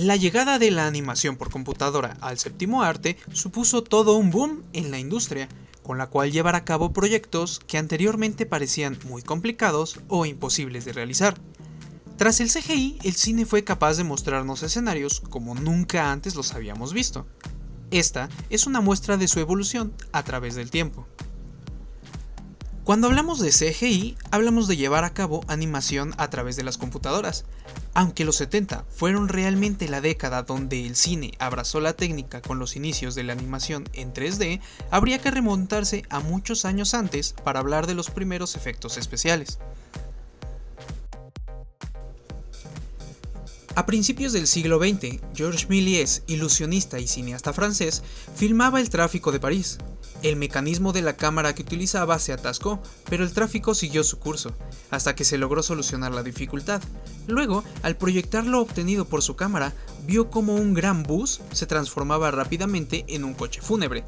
La llegada de la animación por computadora al séptimo arte supuso todo un boom en la industria, con la cual llevar a cabo proyectos que anteriormente parecían muy complicados o imposibles de realizar. Tras el CGI, el cine fue capaz de mostrarnos escenarios como nunca antes los habíamos visto. Esta es una muestra de su evolución a través del tiempo. Cuando hablamos de CGI, hablamos de llevar a cabo animación a través de las computadoras. Aunque los 70 fueron realmente la década donde el cine abrazó la técnica con los inicios de la animación en 3D, habría que remontarse a muchos años antes para hablar de los primeros efectos especiales. A principios del siglo XX, Georges Méliès, ilusionista y cineasta francés, filmaba el tráfico de París. El mecanismo de la cámara que utilizaba se atascó, pero el tráfico siguió su curso, hasta que se logró solucionar la dificultad. Luego, al proyectar lo obtenido por su cámara, vio cómo un gran bus se transformaba rápidamente en un coche fúnebre.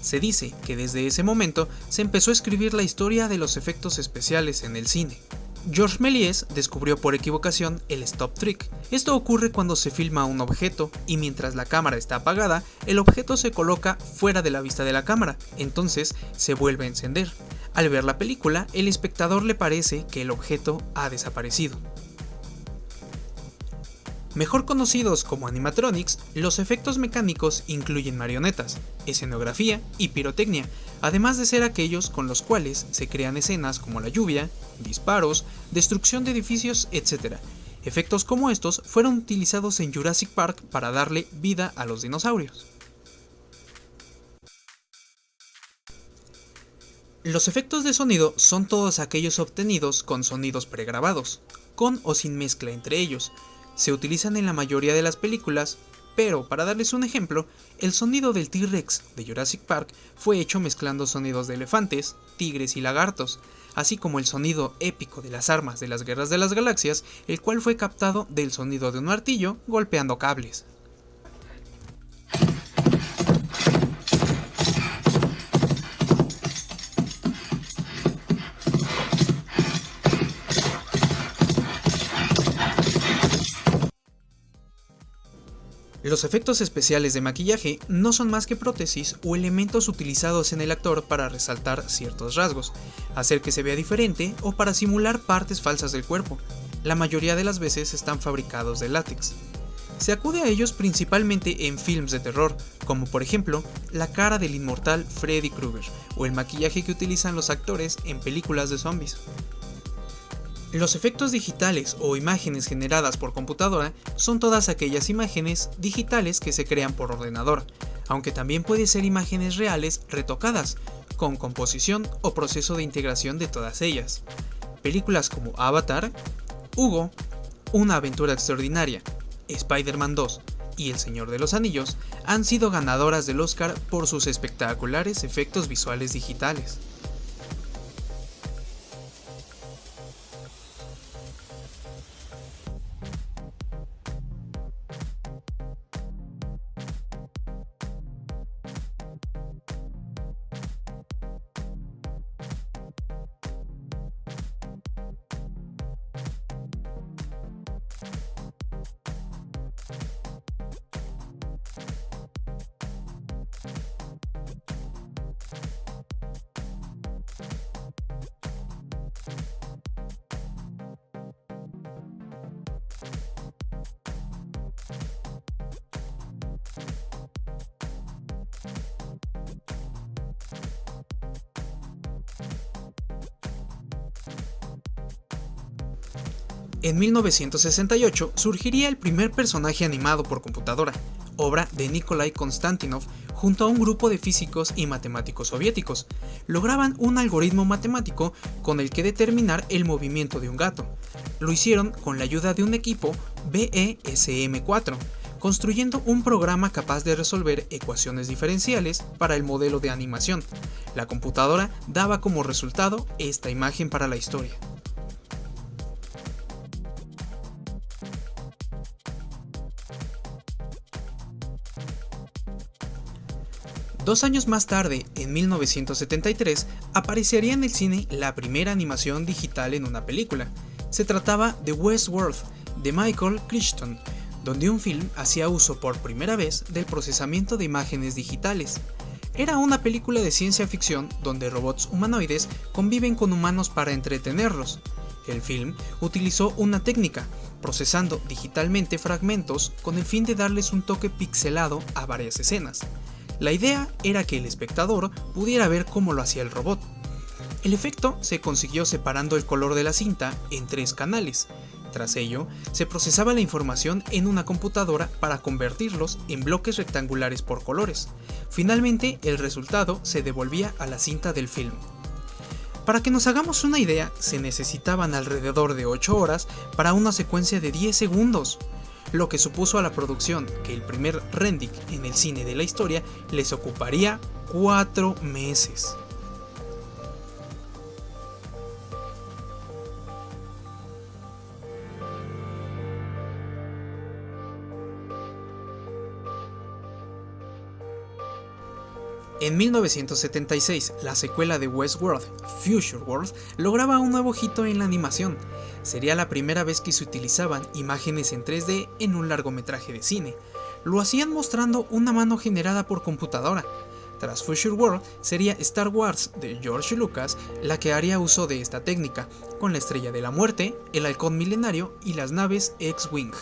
Se dice que desde ese momento se empezó a escribir la historia de los efectos especiales en el cine. Georges Méliès descubrió por equivocación el stop trick. Esto ocurre cuando se filma un objeto y mientras la cámara está apagada, el objeto se coloca fuera de la vista de la cámara, entonces se vuelve a encender. Al ver la película, el espectador le parece que el objeto ha desaparecido. Mejor conocidos como animatronics, los efectos mecánicos incluyen marionetas, escenografía y pirotecnia, además de ser aquellos con los cuales se crean escenas como la lluvia, disparos, destrucción de edificios, etc. Efectos como estos fueron utilizados en Jurassic Park para darle vida a los dinosaurios. Los efectos de sonido son todos aquellos obtenidos con sonidos pregrabados, con o sin mezcla entre ellos. Se utilizan en la mayoría de las películas, pero para darles un ejemplo, el sonido del T-Rex de Jurassic Park fue hecho mezclando sonidos de elefantes, tigres y lagartos, así como el sonido épico de las armas de las Guerras de las Galaxias, el cual fue captado del sonido de un martillo golpeando cables. Los efectos especiales de maquillaje no son más que prótesis o elementos utilizados en el actor para resaltar ciertos rasgos, hacer que se vea diferente o para simular partes falsas del cuerpo. La mayoría de las veces están fabricados de látex. Se acude a ellos principalmente en films de terror, como por ejemplo la cara del inmortal Freddy Krueger o el maquillaje que utilizan los actores en películas de zombies. Los efectos digitales o imágenes generadas por computadora son todas aquellas imágenes digitales que se crean por ordenador, aunque también puede ser imágenes reales retocadas, con composición o proceso de integración de todas ellas. Películas como Avatar, Hugo, Una aventura extraordinaria, Spider-Man 2 y El Señor de los Anillos han sido ganadoras del Oscar por sus espectaculares efectos visuales digitales. En 1968 surgiría el primer personaje animado por computadora, obra de Nikolai Konstantinov junto a un grupo de físicos y matemáticos soviéticos. Lograban un algoritmo matemático con el que determinar el movimiento de un gato. Lo hicieron con la ayuda de un equipo BESM4, construyendo un programa capaz de resolver ecuaciones diferenciales para el modelo de animación. La computadora daba como resultado esta imagen para la historia. 2 años más tarde, en 1973, aparecería en el cine la primera animación digital en una película. Se trataba de Westworld, de Michael Crichton, donde un film hacía uso por primera vez del procesamiento de imágenes digitales. Era una película de ciencia ficción donde robots humanoides conviven con humanos para entretenerlos. El film utilizó una técnica, procesando digitalmente fragmentos con el fin de darles un toque pixelado a varias escenas. La idea era que el espectador pudiera ver cómo lo hacía el robot. El efecto se consiguió separando el color de la cinta en 3 canales. Tras ello, se procesaba la información en una computadora para convertirlos en bloques rectangulares por colores. Finalmente, el resultado se devolvía a la cinta del film. Para que nos hagamos una idea, se necesitaban alrededor de 8 horas para una secuencia de 10 segundos, lo que supuso a la producción que el primer rendering en el cine de la historia les ocuparía 4 meses. En 1976, la secuela de Westworld, Future World, lograba un nuevo hito en la animación. Sería la primera vez que se utilizaban imágenes en 3D en un largometraje de cine. Lo hacían mostrando una mano generada por computadora. Tras Future World, sería Star Wars de George Lucas la que haría uso de esta técnica, con la Estrella de la Muerte, el Halcón Milenario y las naves X-Wing.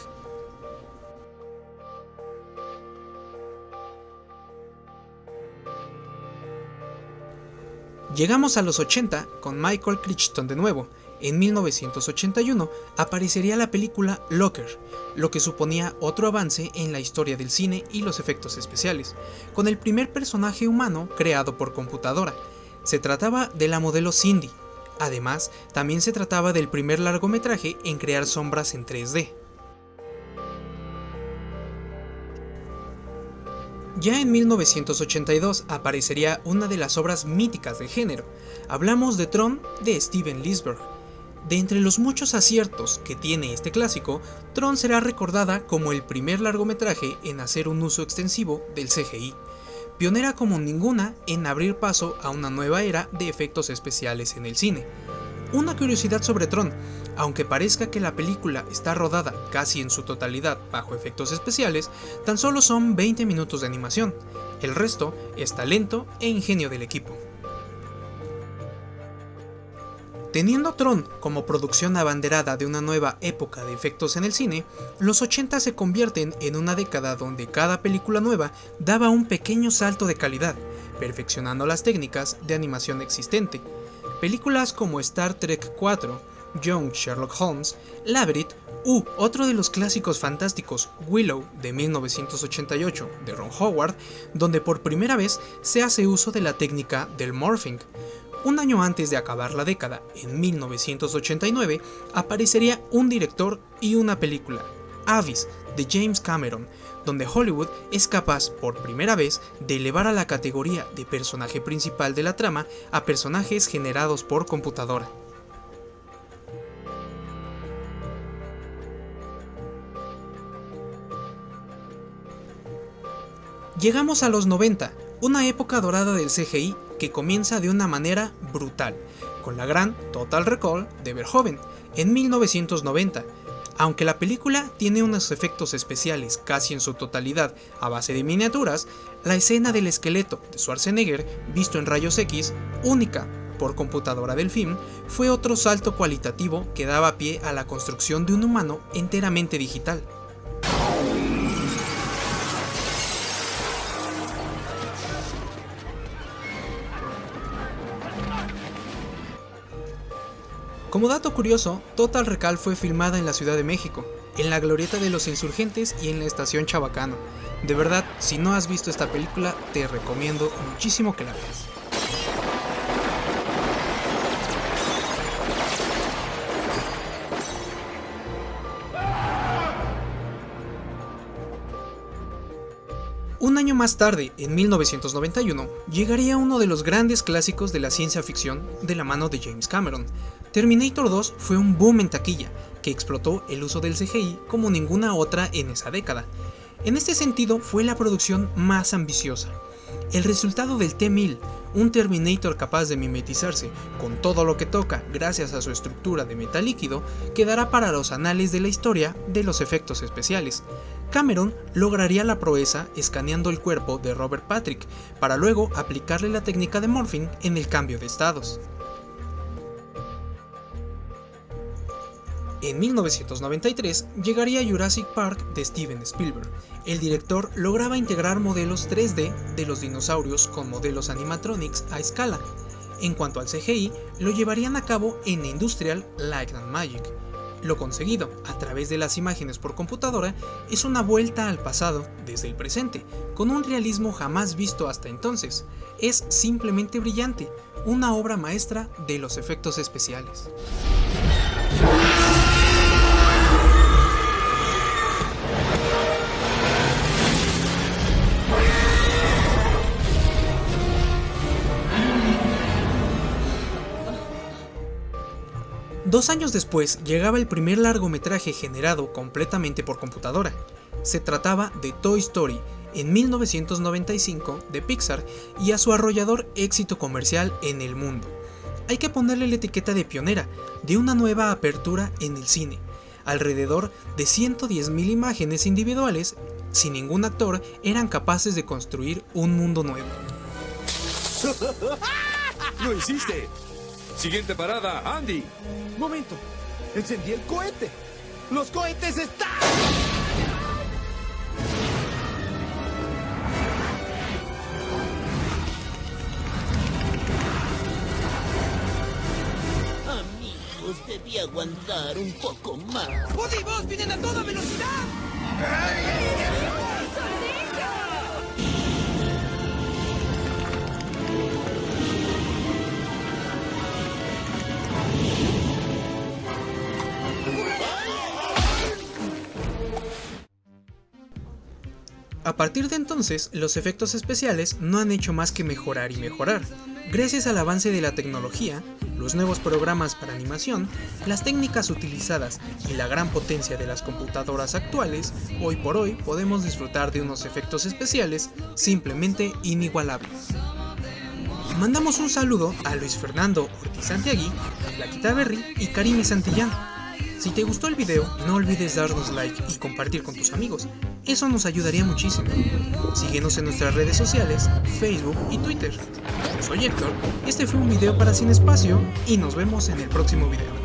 Llegamos a los 80 con Michael Crichton de nuevo. En 1981 aparecería la película Locker, lo que suponía otro avance en la historia del cine y los efectos especiales, con el primer personaje humano creado por computadora. Se trataba de la modelo Cindy. Además, también se trataba del primer largometraje en crear sombras en 3D. Ya en 1982 aparecería una de las obras míticas del género. Hablamos de Tron de Steven Spielberg. De entre los muchos aciertos que tiene este clásico, Tron será recordada como el primer largometraje en hacer un uso extensivo del CGI, pionera como ninguna en abrir paso a una nueva era de efectos especiales en el cine. Una curiosidad sobre Tron: aunque parezca que la película está rodada casi en su totalidad bajo efectos especiales, tan solo son 20 minutos de animación. El resto es talento e ingenio del equipo. Teniendo Tron como producción abanderada de una nueva época de efectos en el cine, los 80 se convierten en una década donde cada película nueva daba un pequeño salto de calidad, perfeccionando las técnicas de animación existente. Películas como Star Trek IV, Young Sherlock Holmes, Labyrinth u otro de los clásicos fantásticos, Willow de 1988 de Ron Howard, donde por primera vez se hace uso de la técnica del morphing. Un año antes de acabar la década, en 1989, aparecería un director y una película, Abyss de James Cameron, donde Hollywood es capaz por primera vez de elevar a la categoría de personaje principal de la trama a personajes generados por computadora. Llegamos a los 90, una época dorada del CGI que comienza de una manera brutal, con la gran Total Recall de Verhoeven en 1990. Aunque la película tiene unos efectos especiales casi en su totalidad a base de miniaturas, la escena del esqueleto de Schwarzenegger visto en rayos X, única por computadora del film, fue otro salto cualitativo que daba pie a la construcción de un humano enteramente digital. Como dato curioso, Total Recall fue filmada en la Ciudad de México, en la Glorieta de los Insurgentes y en la Estación Chabacano. De verdad, si no has visto esta película, te recomiendo muchísimo que la veas. Un año más tarde, en 1991, llegaría uno de los grandes clásicos de la ciencia ficción de la mano de James Cameron. Terminator 2 fue un boom en taquilla, que explotó el uso del CGI como ninguna otra en esa década. En este sentido, fue la producción más ambiciosa. El resultado del T-1000, un Terminator capaz de mimetizarse con todo lo que toca gracias a su estructura de metal líquido, quedará para los anales de la historia de los efectos especiales. Cameron lograría la proeza escaneando el cuerpo de Robert Patrick, para luego aplicarle la técnica de morphing en el cambio de estados. En 1993 llegaría Jurassic Park de Steven Spielberg. El director lograba integrar modelos 3D de los dinosaurios con modelos animatronics a escala. En cuanto al CGI, lo llevarían a cabo en Industrial Light and Magic. Lo conseguido a través de las imágenes por computadora es una vuelta al pasado desde el presente, con un realismo jamás visto hasta entonces. Es simplemente brillante, una obra maestra de los efectos especiales. Dos años después llegaba el primer largometraje generado completamente por computadora. Se trataba de Toy Story, en 1995 de Pixar, y a su arrollador éxito comercial en el mundo. Hay que ponerle la etiqueta de pionera, de una nueva apertura en el cine. Alrededor de 110.000 imágenes individuales, sin ningún actor, eran capaces de construir un mundo nuevo. ¡Lo hiciste! Siguiente parada, Andy. Momento, encendí el cohete. ¡Los cohetes están! Amigos, debí aguantar un poco más. ¡Woody y Buzz vienen a toda velocidad! A partir de entonces, los efectos especiales no han hecho más que mejorar y mejorar. Gracias al avance de la tecnología, los nuevos programas para animación, las técnicas utilizadas y la gran potencia de las computadoras actuales, hoy por hoy podemos disfrutar de unos efectos especiales simplemente inigualables. Mandamos un saludo a Luis Fernando Ortiz Santiagui, a Plaquita Berry y Karime Santillán. Si te gustó el video, no olvides darnos like y compartir con tus amigos, eso nos ayudaría muchísimo. Síguenos en nuestras redes sociales, Facebook y Twitter. Soy Héctor, este fue un video para Sin Espacio y nos vemos en el próximo video.